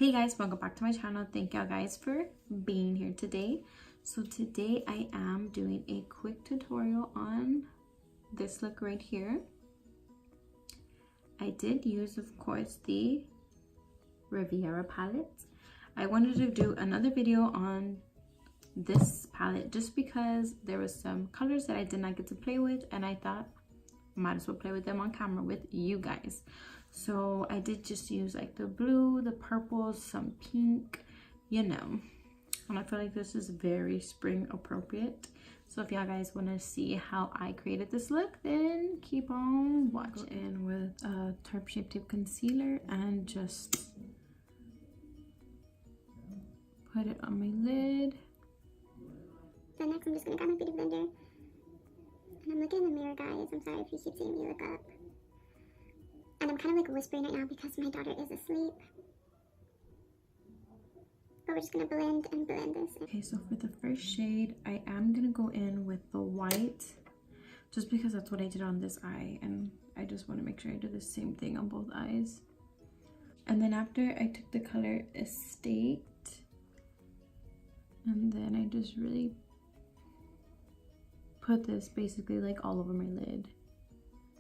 Hey guys, welcome back to my channel. Thank y'all guys for being here today. So today I am doing a quick tutorial on this look right here. I did use, of course, the Riviera palette. I wanted to do another video on this palette just because there was some colors that I did not get to play with, and I thought might as well play with them on camera with you guys. So I did just use like the blue, the purple, some pink, you know, and I feel like this is very spring appropriate. So if y'all guys want to see how I created this look, then keep on watching. Go in with a Tarte Shape Tape concealer and just put it on my lid. So next I'm just going to grab my beauty blender. And I'm looking in the mirror, guys. I'm sorry if you keep seeing me look up. And I'm kind of like whispering right now because my daughter is asleep. But we're just going to blend and blend this. Okay, so for the first shade, I am going to go in with the white. Just because that's what I did on this eye. And I just want to make sure I do the same thing on both eyes. And then after, I took the color Estate. And then I just really put this basically like all over my lid.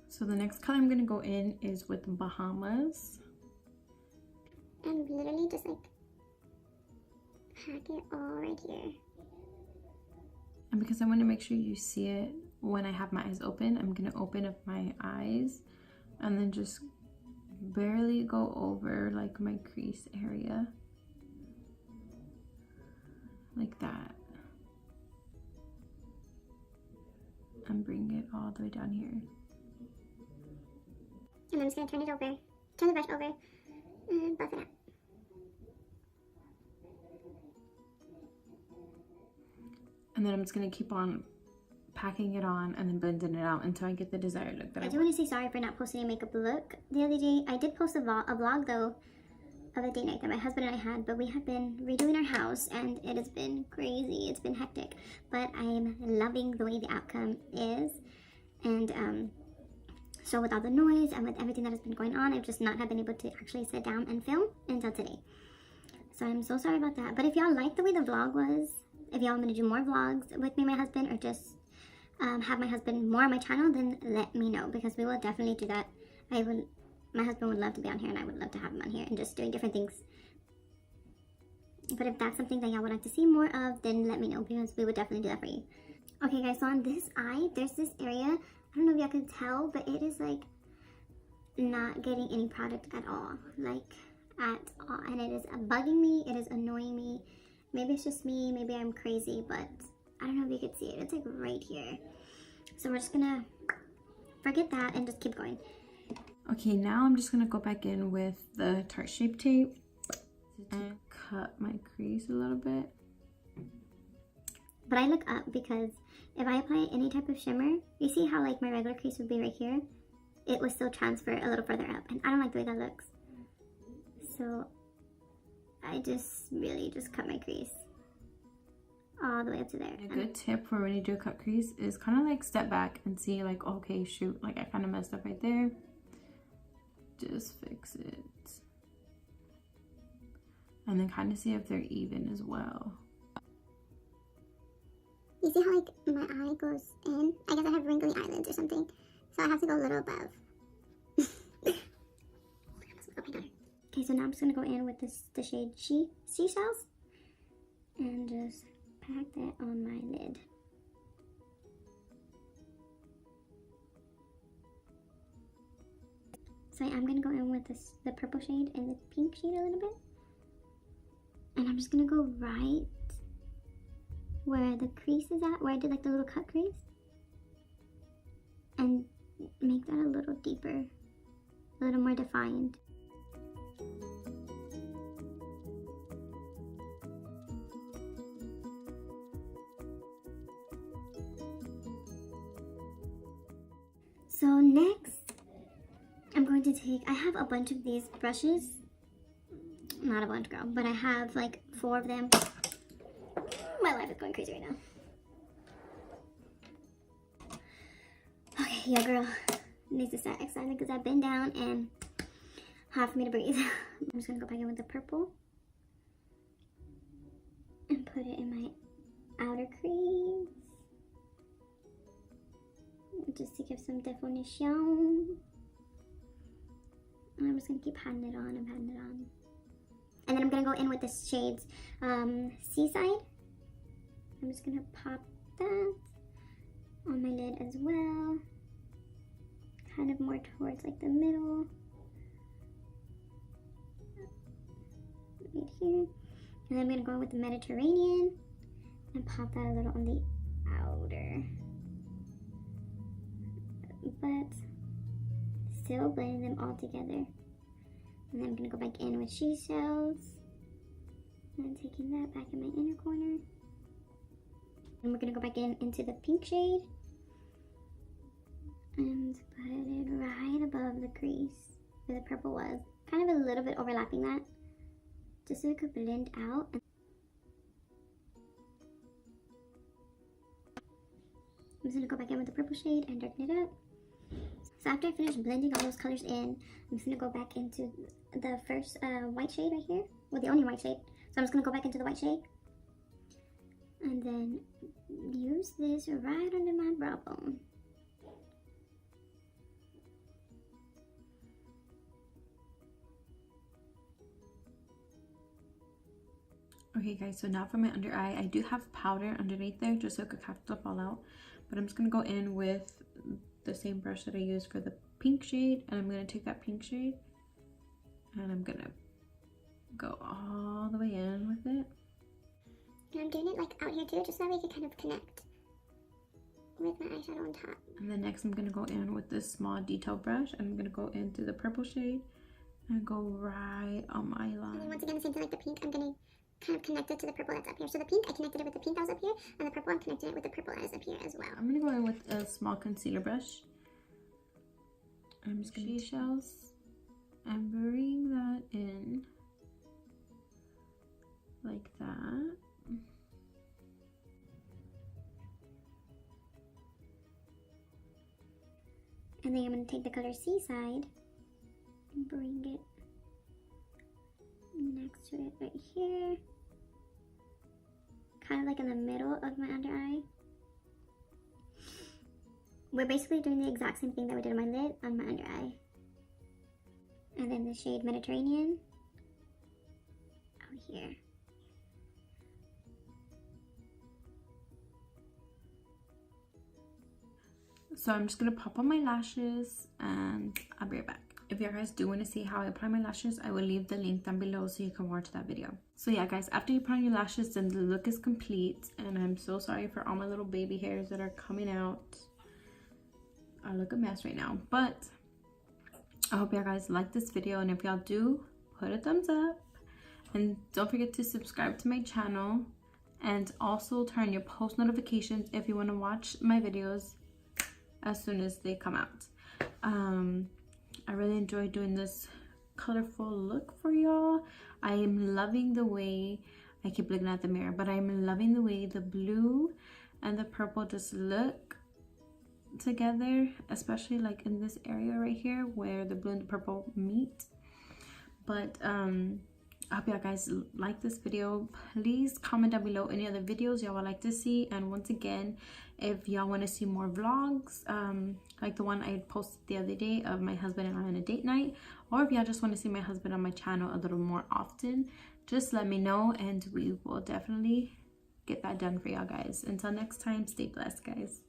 So the next color I'm gonna go in is with Bahamas. And literally just like pack it all right here. And because I want to make sure you see it when I have my eyes open, I'm gonna open up my eyes and then just barely go over like my crease area. Like that. And bring it all the way down here. And I'm just going to turn it over, turn the brush over, and buff it out. And then I'm just going to keep on packing it on and then blending it out until I get the desired look that I do want to say sorry for not posting a makeup look the other day. I did post a vlog though of a date night that my husband and I had, but we have been redoing our house and it has been crazy. It's been hectic, but I am loving the way the outcome is. And so with all the noise and with everything that has been going on, I've just not have been able to actually sit down and film until today. So I'm so sorry about that. But if y'all like the way the vlog was, if y'all want me to do more vlogs with me and my husband, or just have my husband more on my channel, then let me know, because we will definitely do that. My husband would love to be on here, and I would love to have him on here and just doing different things. But if that's something that y'all would like to see more of, then let me know, because we would definitely do that for you. Okay guys, so on this eye, there's this area, I don't know if y'all can tell, but it is like not getting any product at all. Like at all. And it is bugging me, it is annoying me. Maybe it's just me, maybe I'm crazy, but I don't know if you could see it. It's like right here. So we're just gonna forget that and just keep going. Okay, now I'm just gonna go back in with the Tarte Shape Tape and cut my crease a little bit. But I look up because if I apply any type of shimmer, you see how like my regular crease would be right here? It will still transfer a little further up, and I don't like the way that looks. So I just really just cut my crease all the way up to there. A good tip for when you do a cut crease is kind of like step back and see like, okay, shoot, like I kind of messed up right there. Just fix it. And then kind of see if they're even as well. You see how like my eye goes in? I guess I have wrinkly eyelids or something. So I have to go a little above. Okay, so now I'm just going to go in with the shade Seashells. And just pack that on my lid. So I'm going to go in with the purple shade and the pink shade a little bit. And I'm just going to go right where the crease is at, where I did like the little cut crease. And make that a little deeper, a little more defined. So next, I'm going to take, I have a bunch of these brushes. Not a bunch, girl, but I have like 4 of them. My life is going crazy right now. Okay, your girl needs to start exercising because I've been down and hard for me to breathe. I'm just gonna go back in with the purple put it in my outer crease just to give some definition. And I'm just gonna keep patting it on and patting it on. And then I'm gonna go in with this shade's Seaside. I'm just gonna pop that on my lid as well. Kind of more towards like the middle. Right here. And then I'm gonna go in with the Mediterranean and pop that a little on the outer. But still blending them all together. And then I'm gonna go back in with She Shells. And taking that back in my inner corner. And we're gonna go back into the pink shade. And put it right above the crease where the purple was. Kind of a little bit overlapping that. Just so it could blend out. I'm just gonna go back in with the purple shade and darken it up. So after I finish blending all those colors in, I'm just gonna go back into the first white shade right here. Well, the only white shade. So I'm just gonna go back into the white shade. And then use this right under my brow bone. Okay guys, so now for my under eye, I do have powder underneath there just so it could catch the fall out. But I'm just going to go in with the same brush that I used for the pink shade. And I'm going to take that pink shade and I'm going to go all the way in with it. And I'm doing it like out here too, just so that we can kind of connect with my eyeshadow on top. And then next I'm going to go in with this small detail brush. And I'm going to go into the purple shade and go right on my line. And then once again, the same thing like the pink, I'm going to kind of connect it to the purple that's up here. So the pink, I connected it with the pink that was up here, and the purple, I'm connecting it with the purple that is up here as well. I'm going to go in with a small concealer brush. I'm just going to use shells and bring that in like that. And then I'm going to take the color Seaside and bring it next to it right here. Kind of like in the middle of my under eye. We're basically doing the exact same thing that we did on my lid on my under eye. And then the shade Mediterranean out here. So I'm just going to pop on my lashes and I'll be right back. If you guys do want to see how I apply my lashes, I will leave the link down below so you can watch that video. So yeah guys, after you put on your lashes, then the look is complete. And I'm so sorry for all my little baby hairs that are coming out. I look a mess right now. But I hope you guys like this video. And if y'all do, put a thumbs up. And don't forget to subscribe to my channel. And also turn your post notifications if you want to watch my videos as soon as they come out. I really enjoy doing this colorful look for y'all. I am loving the way, I keep looking at the mirror, but I'm loving the way the blue and the purple just look together, especially like in this area right here where the blue and the purple meet. But I hope y'all guys like this video. Please comment down below any other videos y'all would like to see. And once again, if y'all want to see more vlogs, like the one I posted the other day of my husband and I on a date night, or if y'all just want to see my husband on my channel a little more often, just let me know and we will definitely get that done for y'all guys. Until next time, stay blessed guys.